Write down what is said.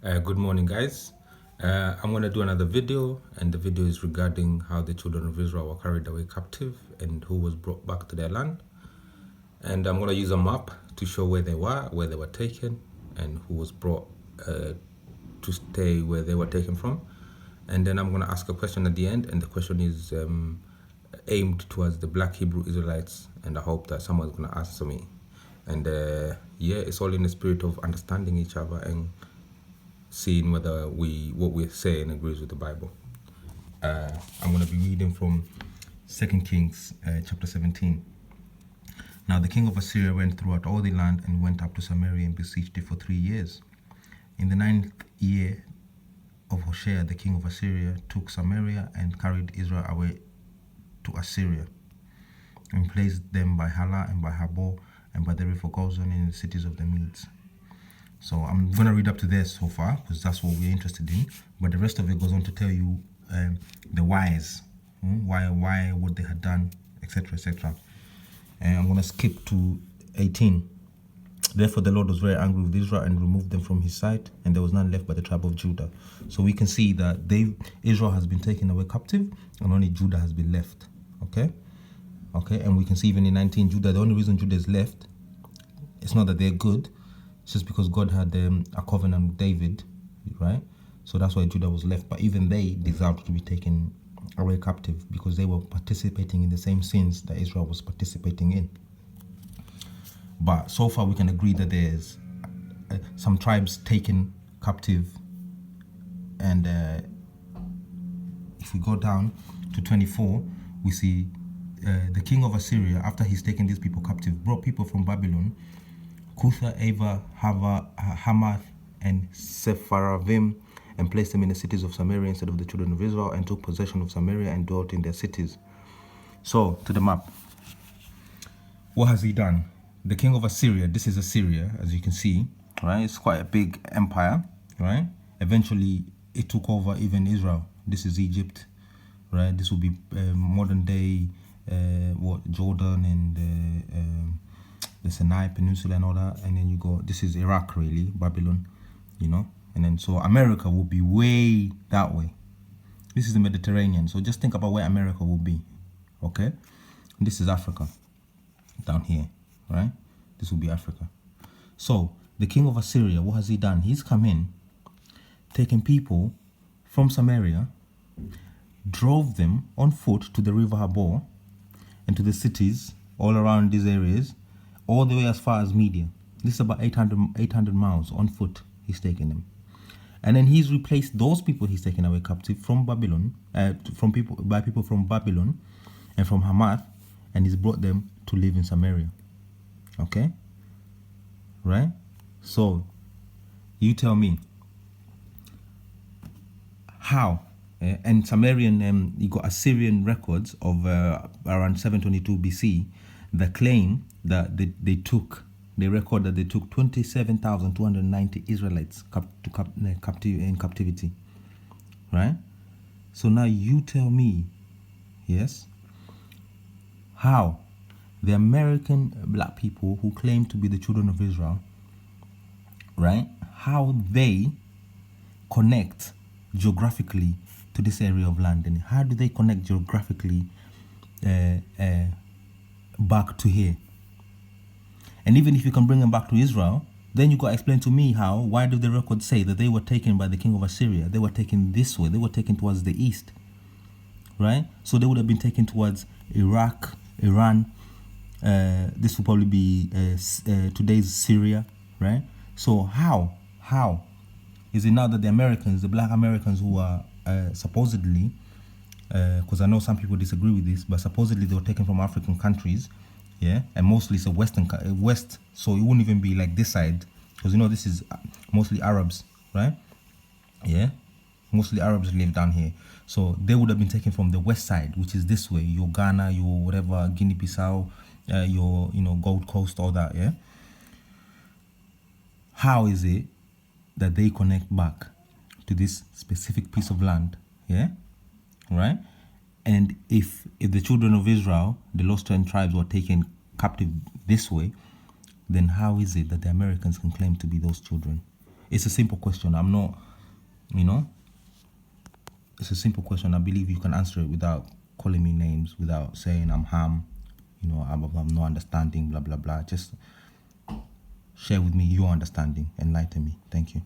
Good morning, guys. I'm going to do another video, and the video is regarding how the children of Israel were carried away captive and who was brought back to their land. And I'm going to use a map to show where they were taken, and who was brought to stay where they were taken from. And then I'm going to ask a question at the end, and the question is aimed towards the black Hebrew Israelites, and I hope that someone's going to answer me. And yeah, it's all in the spirit of understanding each other and seeing whether what we're saying agrees with the Bible. I'm going to be reading from 2 Kings chapter 17. Now the king of Assyria went throughout all the land and went up to Samaria and besieged it for 3 years. In the 9th year of Hoshea, the king of Assyria took Samaria and carried Israel away to Assyria and placed them by Hala and by Habor and by the river Gozan in the cities of the Medes. So I'm going to read up to there so far because that's what we're interested in. But the rest of it goes on to tell you the whys, why, what they had done, etc., etc. And I'm going to skip to 18. Therefore the Lord was very angry with Israel and removed them from his sight, and there was none left but the tribe of Judah. So we can see that Israel has been taken away captive, and only Judah has been left. Okay, and we can see even in 19, Judah, the only reason Judah is left, it's not that they're good, it's just because God had a covenant with David, right? So that's why Judah was left. But even they deserved to be taken away captive because they were participating in the same sins that Israel was participating in. But so far we can agree that there's some tribes taken captive. And if we go down to 24, we see the king of Assyria, after he's taken these people captive, brought people from Babylon, Cutha, Ava, Hamath, and Sepharvaim, and placed them in the cities of Samaria instead of the children of Israel, and took possession of Samaria and dwelt in their cities. So, to the map. What has he done? The king of Assyria, this is Assyria, as you can see, right? It's quite a big empire, right? Eventually, it took over even Israel. This is Egypt, right? This will be modern day, Jordan and the Sinai Peninsula and all that. And then you go, this is Iraq really, Babylon, you know? And then so America will be way that way. This is the Mediterranean. So just think about where America will be, okay? And this is Africa, down here, right? This will be Africa. So the king of Assyria, what has he done? He's come in, taken people from Samaria, drove them on foot to the river Habor and to the cities all around these areas, all the way as far as Media. This is about 800 miles on foot he's taken them. And then he's replaced those people he's taken away captive from Babylon, by people from Babylon and from Hamath, and he's brought them to live in Samaria. Okay? Right? So, you tell me, how? And Sumerian, you got Assyrian records of around 722 BC that claim that they record that they took 27,290 Israelites in captivity, right? So now you tell me, yes, how the American black people who claim to be the children of Israel, right, how they connect geographically to this area of land, and how do they connect geographically back to here? And even if you can bring them back to Israel, then you got to explain to me why do the records say that they were taken by the king of Assyria? They were taken this way. They were taken towards the east, right? So they would have been taken towards Iraq, Iran. This will probably be today's Syria, right? So how is it now that the Americans, the black Americans who are supposedly, because I know some people disagree with this, but supposedly they were taken from African countries, yeah, and mostly it's a west, so it wouldn't even be like this side, because you know this is mostly Arabs, right? Yeah, mostly Arabs live down here, so they would have been taken from the west side, which is this way, your Ghana, your whatever, Guinea-Bissau, your Gold Coast, all that, yeah. How is it that they connect back to this specific piece of land, yeah, right? And if the children of Israel, the lost 10 tribes, were taken captive this way, then how is it that the Americans can claim to be those children? It's a simple question. I'm not, it's a simple question. I believe you can answer it without calling me names, without saying I'm ham, I'm not understanding, blah, blah, blah. Just share with me your understanding. Enlighten me. Thank you.